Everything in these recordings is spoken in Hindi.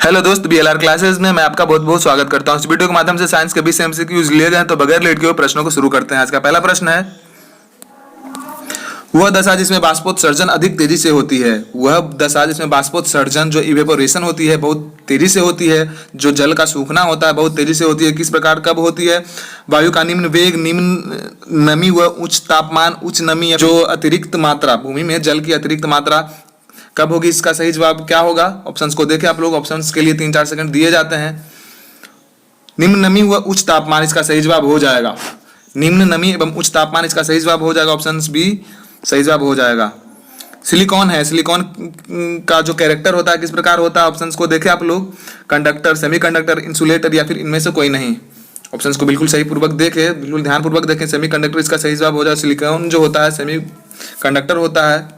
हेलो दोस्त, बीएलआर क्लासेस में मैं आपका बहुत बहुत स्वागत करता हूं। इस वीडियो के माध्यम से साइंस के 20 एमसीक्यूज लिए गए हैं, तो बगैर लेट के हुए प्रश्नों को शुरू करते हैं। आज का पहला प्रश्न है, वह दशा जिसमें बाष्पोत्सर्जन अधिक तेजी से होती है। वह दशा जिसमें बाष्पोत्सर्जन जो इवेपोरेशन होती है बहुत तेजी से होती है, जो जल का सूखना होता है बहुत तेजी से होती है। किस प्रकार कब होती है? वायु का निम्न वेग, निम्न नमी व उच्च तापमान, उच्च नमी, जो अतिरिक्त मात्रा, भूमि में जल की अतिरिक्त मात्रा कब होगी? इसका सही जवाब क्या होगा? ऑप्शंस को देखें आप लोग। ऑप्शंस के लिए 3-4 सेकंड दिए जाते हैं। निम्न नमी व उच्च तापमान इसका सही जवाब हो जाएगा। निम्न नमी एवं उच्च तापमान इसका सही जवाब हो जाएगा। ऑप्शंस बी सही जवाब हो जाएगा। सिलिकॉन है, सिलिकॉन का जो कैरेक्टर होता है किस प्रकार होता है? ऑप्शंस को देखें आप लोग। कंडक्टर, सेमीकंडक्टर, इंसुलेटर या फिर इनमें से कोई नहीं। ऑप्शंस को बिल्कुल सही पूर्वक देखें, बिल्कुल ध्यानपूर्वक देखें। सेमीकंडक्टर इसका सही जवाब हो जाएगा। सिलिकॉन जो होता है सेमीकंडक्टर होता है।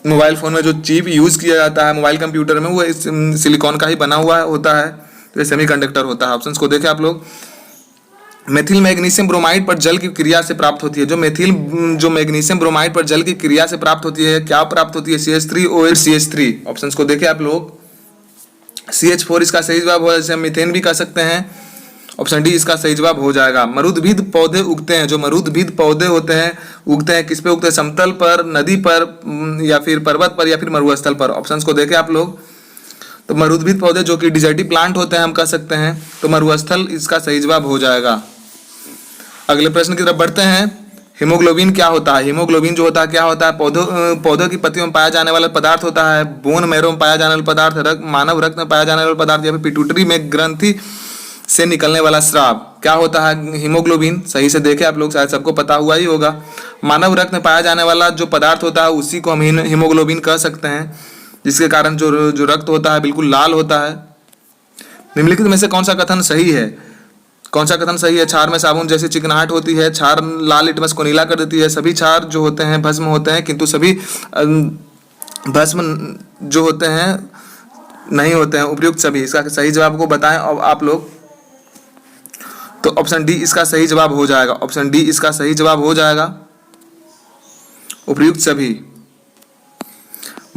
मोबाइल फोन में जो चिप यूज किया जाता है मोबाइल कंप्यूटर में, वो इस सिलिकॉन का ही बना हुआ होता है, तो सेमीकंडक्टर होता है। ऑप्शंस को देखें आप लोग। मेथिल मैग्नीशियम ब्रोमाइड पर जल की क्रिया से प्राप्त होती है। जो मैग्नीशियम ब्रोमाइड पर जल की क्रिया से प्राप्त होती है, क्या प्राप्त होती है? CH3OH CH3। ऑप्शंस को देखें आप लोग। CH4 इसका सही जवाब हो जाएगा। मीथेन भी कह सकते हैं। ऑप्शन डी इसका सही जवाब हो जाएगा। मरुदभिद पौधे उगते हैं। जो मरुदभिद पौधे होते हैं उगते हैं किस पे उगते हैं? समतल पर, नदी पर, या फिर पर्वत पर, या फिर मरुस्थल पर। ऑप्शंस को देखें आप लोग। तो मरुदभिद पौधे जो कि डिजर्टी प्लांट होते हैं हम कह सकते हैं, तो मरुस्थल इसका सही जवाब हो जाएगा। अगले प्रश्न की तरफ बढ़ते हैं। हीमोग्लोबिन क्या होता है? हीमोग्लोबिन जो होता है क्या होता है? पौधों की पत्तियों में पाया जाने वाला पदार्थ होता है। बोन मैरो में पाया जाने वाला पदार्थ, मानव रक्त में पाया जाने वाला पदार्थ, या फिर पिट्यूटरी में ग्रंथि से निकलने वाला स्राव। क्या होता है हीमोग्लोबिन? सही से देखें आप लोग, शायद सबको पता हुआ ही होगा। मानव रक्त में पाया जाने वाला जो पदार्थ होता है उसी को हम हीमोग्लोबिन कह सकते हैं, जिसके कारण जो रक्त होता है बिल्कुल लाल होता है। निम्नलिखित में से कौन सा कथन सही है? कौन सा कथन सही है? क्षार में साबुन जैसी चिकनाहट होती है। क्षार लाल लिटमस को नीला कर देती है। सभी क्षार जो होते हैं भस्म होते हैं, किंतु सभी भस्म जो होते हैं नहीं होते हैं। उपयुक्त सभी, इसका सही जवाब को बताएं अब आप लोग। तो ऑप्शन डी इसका सही जवाब हो जाएगा। ऑप्शन डी इसका सही जवाब हो जाएगा, उपयुक्त सभी।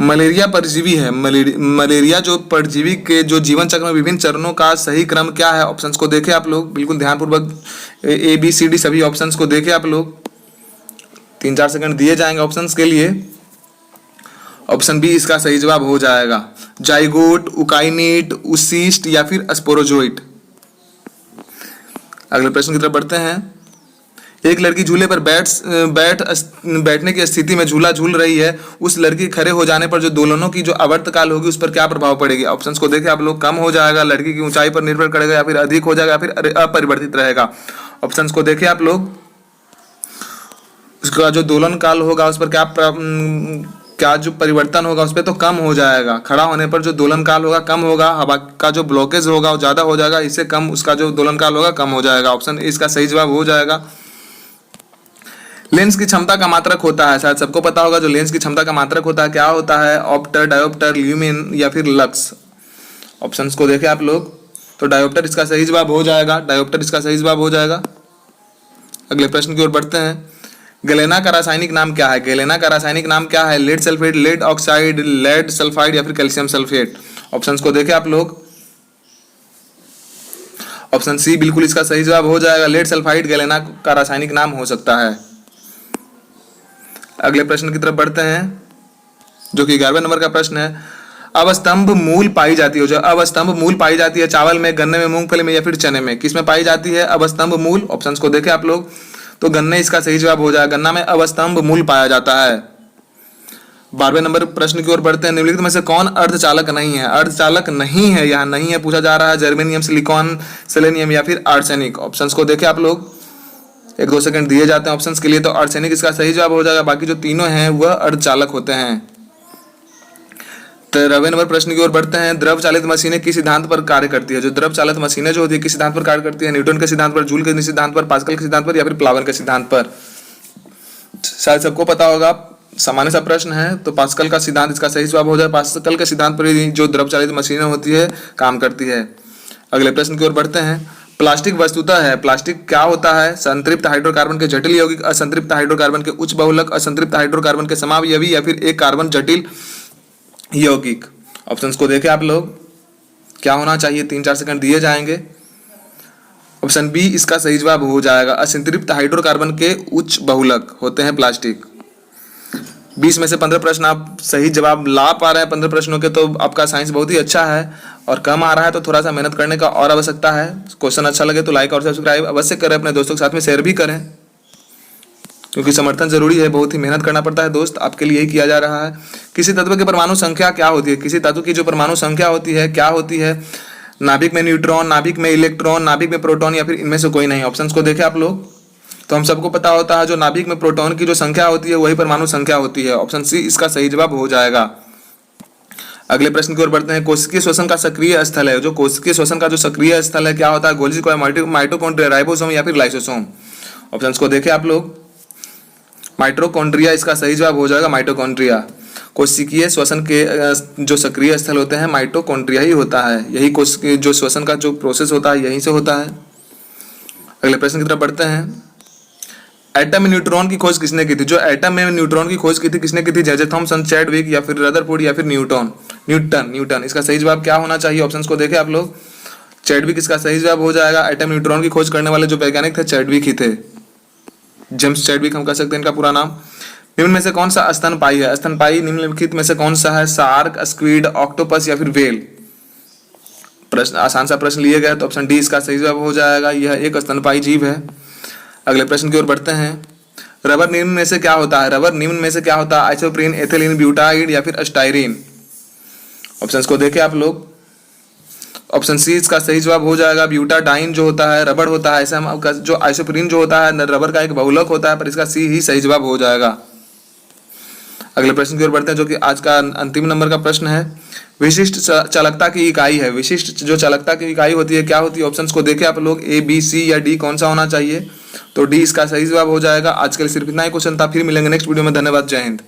मलेरिया परजीवी है। मलेरिया जो परजीवी के जो जीवन चक्र में विभिन्न चरणों का सही क्रम क्या है? ऑप्शंस को देखें आप लोग, बिल्कुल ध्यानपूर्वक। ABCD सभी ऑप्शंस को देखें आप लोग। 3-4 सेकंड दिए जाएंगे ऑप्शंस के लिए। ऑप्शन बी इसका सही जवाब हो जाएगा। जाइगोट, उकाइनेट, उसिस्ट या फिर स्पोरोजोइट। अगले प्रश्न की तरफ बढ़ते हैं। एक लड़की झूले पर बैठने की स्थिति में झूला झूल रही है। उस लड़की खड़े हो जाने पर जो दोलनों की जो आवर्तकाल होगी उस पर क्या प्रभाव पड़ेगी? ऑप्शंस को देखें आप लोग। कम हो जाएगा, लड़की की ऊंचाई पर निर्भर करेगा, या फिर अधिक हो जाएगा, या फिर अपरिवर्तित रहेगा। ऑप्शंस को देखें आप लोग। उसका जो दोलन काल होगा उस पर क्या जो परिवर्तन होगा उस पर तो कम हो जाएगा। खड़ा होने पर जो दोलन काल होगा कम होगा। हवा का जो ब्लॉकेज होगा वो ज्यादा हो जाएगा, इससे कम उसका जो दोलन काल होगा कम हो जाएगा। ऑप्शन इसका सही जवाब हो जाएगा। लेंस की क्षमता का मात्रक होता है, शायद सबको पता होगा जो लेंस की क्षमता का मात्रक होता है क्या होता है? ऑप्टर, डायोप्टर, ल्यूमिन या फिर लक्स। ऑप्शंस को देखें आप लोग। तो डायोप्टर इसका सही जवाब हो जाएगा। डायोप्टर इसका सही जवाब हो जाएगा। अगले प्रश्न की ओर बढ़ते हैं। गैलेना का रासायनिक नाम क्या है? गैलेना का रासायनिक नाम क्या है? Lead sulphate, lead oxide, lead sulphide या फिर कैल्शियम सल्फेट। ऑप्शंस को देखें आप लोग। ऑप्शन सी बिल्कुल इसका सही जवाब हो जाएगा। लेड सल्फाइड गैलेना का रासायनिक नाम हो सकता है। अगले प्रश्न की तरफ बढ़ते हैं, जो कि 11वें नंबर का प्रश्न है। अवस्तंभ मूल पाई जाती है। जो अवस्तंभ मूल पाई जाती है चावल में, गन्ने में, मूंगफली में या फिर चने में, किसमें पाई जाती है अवस्तंभ मूल? ऑप्शंस को देखें आप लोग। तो गन्ने इसका सही जवाब हो जाएगा। गन्ना में अवस्तंभ मूल पाया जाता है। 12वें नंबर प्रश्न की ओर बढ़ते हैं। निम्नलिखित में से कौन अर्धचालक नहीं है? अर्धचालक नहीं है, यहाँ नहीं है पूछा जा रहा है। जर्मेनियम, सिलिकॉन, सेलेनियम या फिर आर्सेनिक। ऑप्शंस को देखें आप लोग। 1-2 सेकंड दिए जाते हैं ऑप्शंस के लिए। तो आर्सेनिक इसका सही जवाब हो जाएगा। बाकी जो तीनों हैं वह अर्धचालक होते हैं। 13वें नंबर प्रश्न की ओर बढ़ते हैं। द्रव चालित मशीनें किस सिद्धांत पर कार्य करती है? जो द्रव चालित मशीनें जो होती है किस सिद्धांत पर कार्य करती है? न्यूटन के सिद्धांत पर, जूल के सिद्धांत पर, पास्कल के सिद्धांत पर या फिर प्लावन के सिद्धांत पर? शायद सबको पता होगा, सामान्य सा प्रश्न है। तो पास्कल का सिद्धांत इसका सही जवाब हो जाए। पास्कल के सिद्धांत पर ही जो द्रव चालित मशीनें होती है काम करती है। अगले प्रश्न की ओर बढ़ते हैं। प्लास्टिक वस्तुतः है। प्लास्टिक क्या होता है? संतृप्त हाइड्रोकार्बन के जटिल यौगिक, असंतृप्त हाइड्रोकार्बन के उच्च बहुलक, असंतृप्त हाइड्रोकार्बन के समावयवी या फिर एक कार्बन जटिल यौगिक। ऑप्शंस को देखें आप लोग, क्या होना चाहिए, 3-4 सेकंड दिए जाएंगे। ऑप्शन बी इसका सही जवाब हो जाएगा, असंतृप्त हाइड्रोकार्बन के उच्च बहुलक होते हैं प्लास्टिक। 20 में से 15 प्रश्न आप सही जवाब ला पा रहे हैं 15 प्रश्नों के, तो आपका साइंस बहुत ही अच्छा है। और कम आ रहा है तो थोड़ा सा मेहनत करने का और आवश्यकता है। क्वेश्चन अच्छा लगे तो लाइक और सब्सक्राइब अवश्य करें, अपने दोस्तों के साथ में शेयर भी करें, क्योंकि समर्थन जरूरी है, बहुत ही मेहनत करना पड़ता है दोस्त, आपके लिए ही किया जा रहा है। किसी तत्व की परमाणु संख्या क्या होती है, किसी तत्व की जो परमाणु संख्या होती है क्या होती है, नाभिक में न्यूट्रॉन, नाभिक में इलेक्ट्रॉन, नाभिक में प्रोटॉन, या फिर इनमें से कोई नहीं। ऑप्शंस को देखें आप लोग, तो हम सबको पता होता है जो नाभिक में प्रोटॉन की जो संख्या होती है वही परमाणु संख्या होती है। ऑप्शन सी इसका सही जवाब हो जाएगा। अगले प्रश्न की ओर बढ़ते हैं। कोशिकीय श्वसन का सक्रिय स्थल है, जो कोशिकीय श्वसन का जो सक्रिय स्थल है क्या होता है, गोल्जी कोशिका, माइटोकॉन्ड्रिया, राइबोसोम या फिर लाइसोसोम। ऑप्शंस को देखें आप लोग, माइटोकॉन्ड्रिया इसका सही जवाब हो जाएगा, माइटोकॉन्ड्रिया। कोशिकीय श्वसन के जो सक्रिय स्थल होते हैं माइटोकॉन्ड्रिया ही होता है, यही कोशिकीय जो श्वसन का जो प्रोसेस होता है यहीं से होता है। अगले प्रश्न की तरफ बढ़ते हैं। एटम में न्यूट्रॉन की खोज किसने की थी, जो एटम में न्यूट्रॉन की खोज की थी किसने की थी, जे थॉमसन, चैडविक या फिर रदरफोर्ड या फिर न्यूटन। इसका सही जवाब क्या होना चाहिए, ऑप्शंस को देखें आप लोग, चैडविक इसका सही जवाब हो जाएगा। एटम न्यूट्रॉन की खोज करने वाले जो वैज्ञानिक थे चैडविक ही थे, जेम्स चैडविक हम कह सकते हैं इनका पूरा नाम। निम्न में से कौन सा स्तनपायी है, स्तनपायी निम्नलिखित में से कौन सा है, शार्क, स्क्विड, ऑक्टोपस या फिर व्हेल। प्रश्न आसान सा प्रश्न लिए गए तो ऑप्शन डी इसका सही जवाब हो जाएगा, यह एक स्तनपायी जीव है। अगले प्रश्न की ओर बढ़ते हैं। रबर निम्न में से क्या होता है, रबर निम्न में से क्या होता है, आइसोप्रीन, एथिलीन, ब्यूटाइड या फिर स्टाइरीन। ऑप्शंस को देखें आप लोग, ऑप्शन सी इसका सही जवाब हो जाएगा, ब्यूटाडाइन जो होता है रबर होता है। ऐसे हम जो आइसोप्रीन जो होता है रबर का एक बहुलक होता है, पर इसका सी ही सही जवाब हो जाएगा। अगले प्रश्न की ओर बढ़ते हैं, जो कि आज का अंतिम नंबर का प्रश्न है। विशिष्ट चालकता की इकाई है, विशिष्ट जो चालकता की इकाई होती है क्या होती है। ऑप्शंस को देखें आप लोग, ए, बी, सी या डी, कौन सा होना चाहिए, तो डी इसका सही जवाब हो जाएगा। आज के लिए सिर्फ इतना ही क्वेश्चन था, फिर मिलेंगे नेक्स्ट वीडियो में। धन्यवाद, जय हिंद।